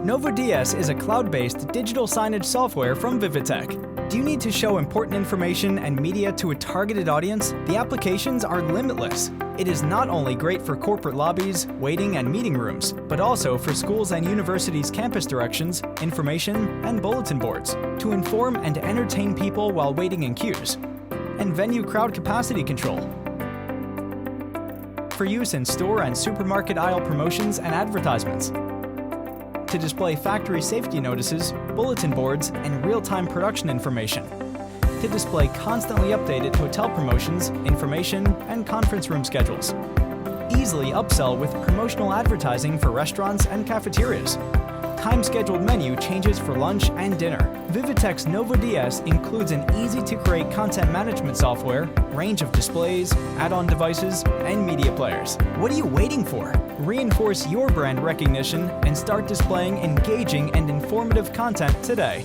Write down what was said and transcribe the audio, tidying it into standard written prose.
NovoDS is a cloud-based digital signage software from Vivitek. Do you need to show important information and media to a targeted audience? The applications are limitless. It is not only great for corporate lobbies, waiting and meeting rooms, but also for schools and universities' campus directions, information, and bulletin boards to inform and entertain people while waiting in queues, and venue crowd capacity control for use in store and supermarket aisle promotions and advertisements, to display factory safety notices, bulletin boards, and real-time production information, to display constantly updated hotel promotions, information, and conference room schedules. Easily upsell with promotional advertising for restaurants and cafeterias. Time-scheduled menu changes for lunch and dinner. Vivitek's NovoDS includes an easy-to-create content management software, range of displays, add-on devices, and media players. What are you waiting for? Reinforce your brand recognition and start displaying engaging and informative content today.